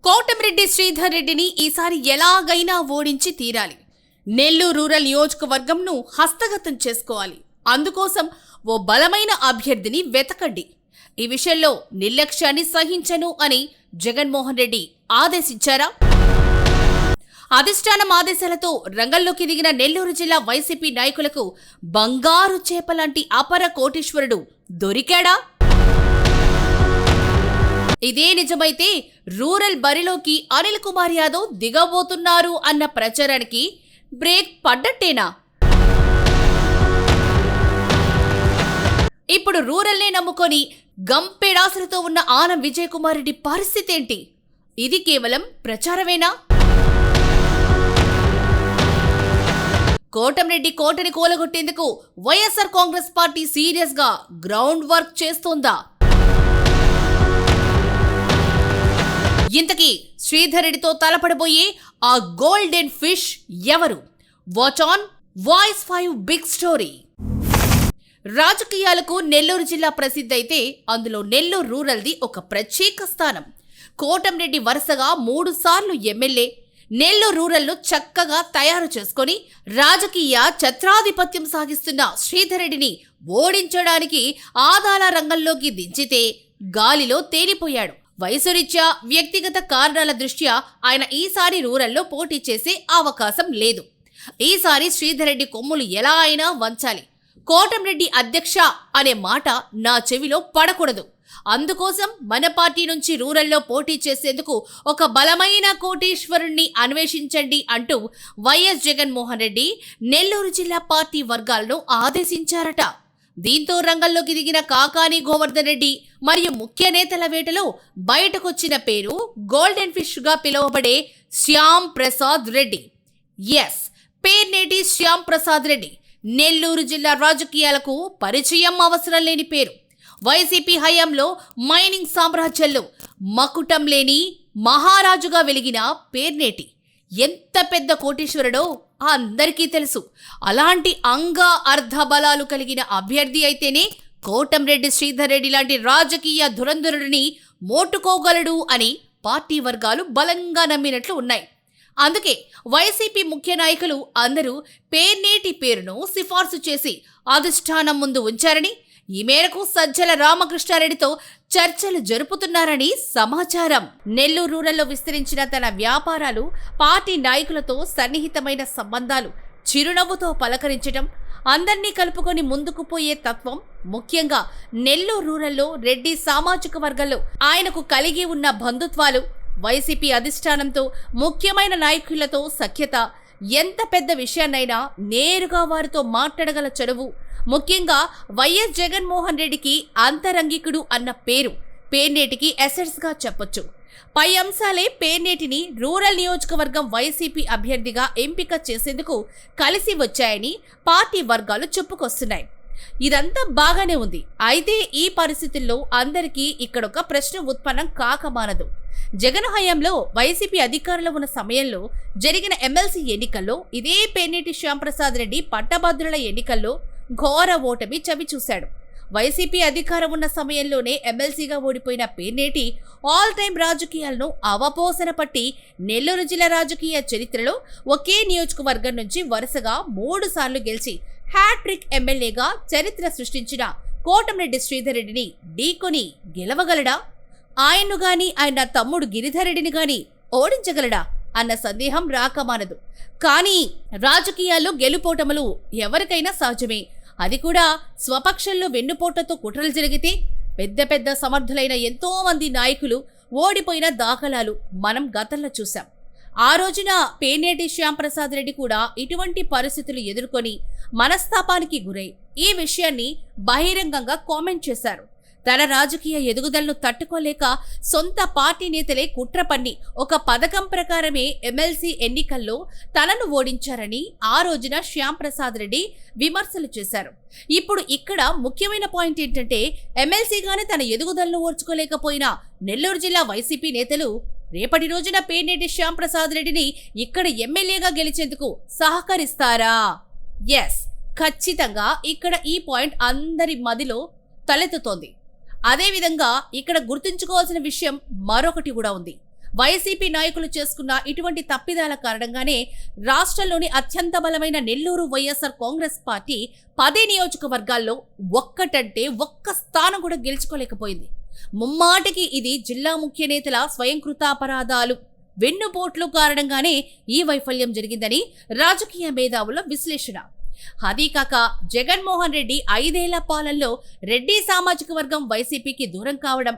కోటమిరెడ్డి శ్రీధర్ రెడ్డిని ఈసారి ఎలాగైనా ఓడించి తీరాలి. నెల్లూరు రూరల్ నియోజకవర్గంను హస్తగతం చేసుకోవాలి. అందుకోసం ఓ బలమైన అభ్యర్థిని వెతకండి. ఈ విషయంలో నిర్లక్ష్యాన్ని సహించను అని జగన్మోహన్ రెడ్డి ఆదేశించారా? అధిష్టానం ఆదేశాలతో రంగంలోకి దిగిన నెల్లూరు జిల్లా వైసీపీ నాయకులకు బంగారు చేపలాంటి అపర కోటీశ్వరుడు దొరికాడా? ఇదే నిజమైతే రూరల్ బరిలోకి అనిల్ కుమార్ యాదవ్ దిగబోతున్నారు అన్న ప్రచారానికి బ్రేక్ పడ్డట్టేనా? ఇప్పుడు రూరల్నే నమ్ముకొని గంపెడాసులతో ఉన్న ఆనం విజయ్ కుమార్ రెడ్డి పరిస్థితి ఏంటి? ఇది కేవలం ప్రచారమేనా? కోటమిరెడ్డి కోటని కూలగొట్టేందుకు వైఎస్ఆర్ కాంగ్రెస్ పార్టీ సీరియస్ గా గ్రౌండ్ వర్క్ చేస్తోందా? ఇంతకీ శ్రీధర్ రెడ్డితో తలపడబోయే ఆ గోల్డెన్ ఫిష్ ఎవరు? Watch on voice 5 big story. రాజకీయాలకు నెల్లూరు జిల్లా ప్రసిద్ధైతే అందులో నెల్లూరు రూరల్ది ఒక ప్రత్యేక స్థానం. కోటమిరెడ్డి వరుసగా 3 సార్లు ఎమ్మెల్యే, నెల్లూరు రూరల్ను చక్కగా తయారు చేసుకొని రాజకీయ ఛత్రాధిపత్యం సాగిస్తున్న శ్రీధర్ రెడ్డిని ఓడించడానికి ఆదాల రంగంలోకి దించితే గాలిలో తేలిపోయాడు. వయసురీత్యా, వ్యక్తిగత కారణాల దృష్ట్యా ఆయన ఈసారి రూరల్లో పోటీ చేసే అవకాశం లేదు. ఈసారి శ్రీధర్ రెడ్డి కొమ్ములు ఎలా అయినా వంచాలి. కోటమిరెడ్డి అధ్యక్ష అనే మాట నా చెవిలో పడకూడదు. అందుకోసం మన పార్టీ నుంచి రూరల్లో పోటీ చేసేందుకు ఒక బలమైన కోటీశ్వరుణ్ణి అన్వేషించండి అంటూ వైఎస్ జగన్మోహన్ రెడ్డి నెల్లూరు జిల్లా పార్టీ వర్గాలను ఆదేశించారట. దీంతో రంగంలోకి దిగిన కాకాని గోవర్ధన్ రెడ్డి మరియు ముఖ్య నేతల వేటలో బయటకొచ్చిన పేరు గోల్డెన్ ఫిష్ గా పిలువబడే శ్యామ్ ప్రసాద్ రెడ్డి. ఎస్, పేర్నేటి శ్యామ్ ప్రసాద్ రెడ్డి నెల్లూరు జిల్లా రాజకీయాలకు పరిచయం అవసరం లేని పేరు. వైసీపీ హయాంలో మైనింగ్ సామ్రాజ్యంలో మకుటం లేని మహారాజుగా వెలిగిన పేర్నేటి ఎంత పెద్ద కోటీశ్వరుడో అందరికీ తెలుసు. అలాంటి అంగ అర్ధ బలాలు కలిగిన అభ్యర్థి అయితేనే కోటమిరెడ్డి శ్రీధర్ రెడ్డి లాంటి రాజకీయ ధురంధరుడిని మోటుకోగలడు అని పార్టీ వర్గాలు బలంగా నమ్మినట్లు ఉన్నాయి. అందుకే వైసీపీ ముఖ్య నాయకులు అందరూ పేర్నేటి పేరును సిఫార్సు చేసి అధిష్టానం ముందు ఉంచారని, ఈ మేరకు సజ్జల రామకృష్ణారెడ్డితో చర్చలు జరుపుతున్నారని సమాచారం. నెల్లూరు రూరల్లో విస్తరించిన తన వ్యాపారాలు, పార్టీ నాయకులతో సన్నిహితమైన సంబంధాలు, చిరునవ్వుతో పలకరించటం, అందర్నీ కలుపుకొని ముందుకు పోయే తత్వం, ముఖ్యంగా నెల్లూరు రూరల్లో రెడ్డి సామాజిక వర్గంలో ఆయనకు కలిగి ఉన్న బంధుత్వాలు, వైసీపీ అధిష్టానంతో ముఖ్యమైన నాయకులతో సఖ్యత, ఎంత పెద్ద విషయాన్నైనా నేరుగా వారితో మాట్లాడగల చనువు, ముఖ్యంగా వైఎస్ జగన్మోహన్ రెడ్డికి అంతరంగికుడు అన్న పేరు పేర్నేటికి అసెట్స్ గా చెప్పొచ్చు. పై అంశాలే పేర్నేటిని రూరల్ నియోజకవర్గం వైసీపీ అభ్యర్థిగా ఎంపిక చేసేందుకు కలిసి వచ్చాయని పార్టీ వర్గాలు చెప్పుకొస్తున్నాయి. ఇదంతా బాగానే ఉంది. అయితే ఈ పరిస్థితుల్లో అందరికీ ఇక్కడొక ప్రశ్న ఉత్పన్నం కాకమానదు. జగన్ హయాంలో వైసీపీ అధికారంలో ఉన్న సమయంలో జరిగిన ఎమ్మెల్సీ ఎన్నికల్లో ఇదే పేర్నేటి శ్యాంప్రసాద్ రెడ్డి పట్టభద్రుల ఎన్నికల్లో ఘోర ఓటమి చవిచూశాడు. వైసీపీ అధికారం ఉన్న సమయంలోనే ఎమ్మెల్సీగా ఓడిపోయిన పేర్నేటి ఆల్ టైం రాజకీయాలను అవపోసన పట్టి నెల్లూరు జిల్లా రాజకీయ చరిత్రలో ఒకే నియోజకవర్గం నుంచి వరుసగా 3 సార్లు గెలిచి హ్యాట్రిక్ ఎమ్మెల్యేగా చరిత్ర సృష్టించిన కోటమిరెడ్డి శ్రీధర్ రెడ్డిని ఢీకొని గెలవగలడా? ఆయన్ను గాని ఆయన తమ్ముడు గిరిధర్ రెడ్డిని గాని ఓడించగలడా అన్న సందేహం రాకమానదు. కానీ రాజకీయాల్లో గెలుపోటములు ఎవరికైనా సహజమే. అది కూడా స్వపక్షంలో వెన్నుపోటతో కుట్రలు జరిగితే పెద్ద పెద్ద సమర్థులైన ఎంతో మంది నాయకులు ఓడిపోయిన దాఖలాలు మనం గతంలో చూశాం. ఆ రోజున పేర్నేటి శ్యాంప్రసాద్ రెడ్డి కూడా ఇటువంటి పరిస్థితులు ఎదుర్కొని మనస్తాపానికి గురై ఈ విషయాన్ని బహిరంగంగా కామెంట్ చేశారు. తన రాజకీయ ఎదుగుదలను తట్టుకోలేక సొంత పార్టీ నేతలే కుట్ర పన్ని ఒక పథకం ప్రకారమే ఎమ్మెల్సీ ఎన్నికల్లో తనను ఓడించారని ఆ రోజున శ్యాంప్రసాద్ రెడ్డి విమర్శలు చేశారు. ఇప్పుడు ఇక్కడ ముఖ్యమైన పాయింట్ ఏంటంటే, ఎమ్మెల్సీగానే తన ఎదుగుదలను ఓర్చుకోలేకపోయిన నెల్లూరు జిల్లా వైసీపీ నేతలు రేపటి రోజున పేర్నేటి శ్యాంప్రసాద్ రెడ్డిని ఇక్కడ ఎమ్మెల్యేగా గెలిచేందుకు సహకరిస్తారా? ఎస్, ఖచ్చితంగా ఇక్కడ ఈ పాయింట్ అందరి మదిలో తలెత్తుతోంది. అదేవిధంగా ఇక్కడ గుర్తుంచుకోవాల్సిన విషయం మరొకటి కూడా ఉంది. వైసీపీ నాయకులు చేసుకున్న ఇటువంటి తప్పిదాల కారణంగానే రాష్ట్రంలోని అత్యంత బలమైన నెల్లూరు వైఎస్ఆర్ కాంగ్రెస్ పార్టీ 10 నియోజకవర్గాల్లో ఒక్కటంటే ఒక్క స్థానం కూడా గెలుచుకోలేకపోయింది. ముమ్మాటికి ఇది జిల్లా ముఖ్య నేతల స్వయంకృతాపరాధాలు, వెన్నుపోట్లు కారణంగానే ఈ వైఫల్యం జరిగిందని రాజకీయ మేధావుల విశ్లేషణ. అదీకాక జగన్మోహన్ రెడ్డి 5 ఏళ్ల పాలనలో రెడ్డి సామాజిక వర్గం వైసీపీకి దూరం కావడం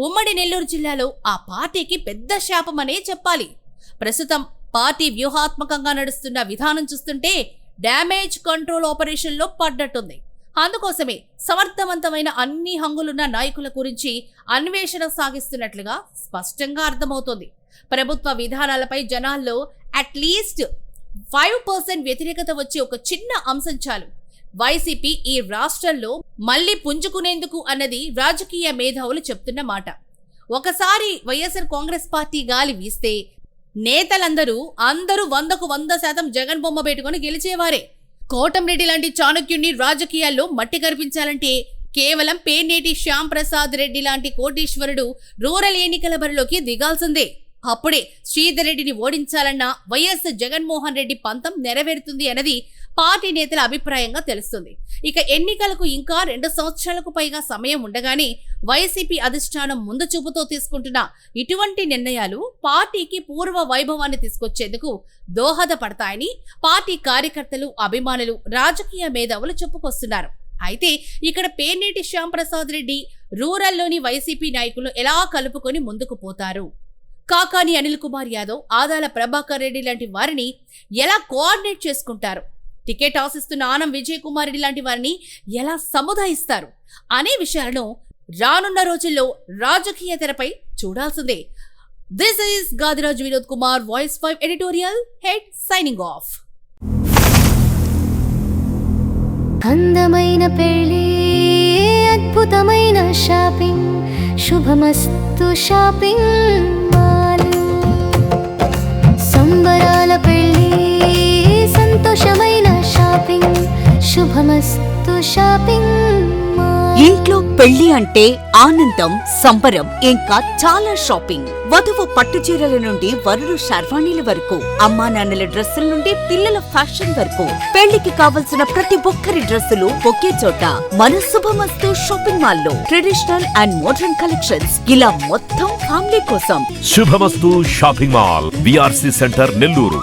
ఉమ్మడి నెల్లూరు జిల్లాలో ఆ పార్టీకి పెద్ద శాపమనే చెప్పాలి. ప్రస్తుతం పార్టీ వ్యూహాత్మకంగా నడుస్తున్న విధానం చూస్తుంటే డ్యామేజ్ కంట్రోల్ ఆపరేషన్లో పడ్డట్టుంది. అందుకోసమే సమర్థవంతమైన అన్ని హంగులున్న నాయకుల గురించి అన్వేషణ సాగిస్తున్నట్లుగా స్పష్టంగా అర్థమవుతోంది. ప్రభుత్వ విధానాలపై జనాల్లో అట్లీస్ట్ 5% వ్యతిరేకత వచ్చే ఒక చిన్న అంశం చాలు వైసీపీ ఈ రాష్ట్రంలో మళ్లీ పుంజుకునేందుకు అన్నది రాజకీయ మేధావులు చెప్తున్న మాట. ఒకసారి వైఎస్ఆర్ కాంగ్రెస్ పార్టీ గాలి వీస్తే నేతలందరూ 100కు 100% జగన్ బొమ్మ పెట్టుకుని గెలిచేవారే. కోటంరెడ్డి లాంటి చాణక్యుణ్ణి రాజకీయాల్లో మట్టి కనిపించాలంటే కేవలం పేర్నేటి శ్యామ్ ప్రసాద్ రెడ్డి లాంటి కోటీశ్వరుడు రూరల్ ఎన్నికల బరిలోకి దిగాల్సిందే. అప్పుడే శ్రీధర్ రెడ్డిని ఓడించాలన్న వైఎస్ జగన్మోహన్ రెడ్డి పంతం నెరవేరుతుంది అన్నది పార్టీ నేతల అభిప్రాయంగా తెలుస్తుంది. ఇక ఎన్నికలకు ఇంకా 2 సంవత్సరాలకు పైగా సమయం ఉండగానే వైసీపీ అధిష్టానం ముందు చూపుతో తీసుకుంటున్న ఇటువంటి నిర్ణయాలు పార్టీకి పూర్వ వైభవాన్ని తీసుకొచ్చేందుకు దోహదపడతాయని పార్టీ కార్యకర్తలు, అభిమానులు, రాజకీయ మేధావులు చెప్పుకొస్తున్నారు. అయితే ఇక్కడ పేర్నేటి శ్యామ్ ప్రసాద్ రెడ్డి రూరల్లోని వైసీపీ నాయకులు ఎలా కలుపుకొని ముందుకు పోతారు, కాకాని అనిల్ కుమార్ యాదవ్, ఆదాల ప్రభాకర్ రెడ్డి లాంటి వారిని ఎలా కోఆర్డినేట్ చేసుకుంటారు, టికెట్ ఆశిస్తున్న ఆనం విజయ్ కుమార్ రెడ్డి లాంటి వారిని ఎలా సముదాయిస్తారు అనే విషయాలను రానున్న రోజుల్లో రాజకీయ తెరపై చూడాల్సిందే. This is Gadiraj Vinod Kumar, voice 5 editorial head, signing off. అందమైన పెళ్లి, అద్భుతమైన షాపింగ్, శుభమస్తు షాపింగ్ మాల్. సంబరాల పెళ్లి, సంతోషమైన షాపింగ్, శుభమస్తు షాపింగ్ మాల్. ఇంట్లో పెళ్లి అంటే ఆనందం, సంబరం, ఇంకా చాలా షాపింగ్. వధువు పట్టు చీరల నుండి వరుడు షర్వాణీల వరకు, అమ్మా నాన్నల డ్రెస్సుల నుండి పిల్లల ఫ్యాషన్ వరకు, పెళ్లికి కావలసిన ప్రతి ఒక్కరి డ్రెస్సులు ఒకే చోట మన శుభమస్తు షాపింగ్ మాల్ లో. ట్రెడిషనల్ అండ్ మోడర్న్ కలెక్షన్స్, ఇలా మొత్తం ఫ్యామిలీ కోసం. శుభమస్తు shopping mall, VRC centre, Nellore.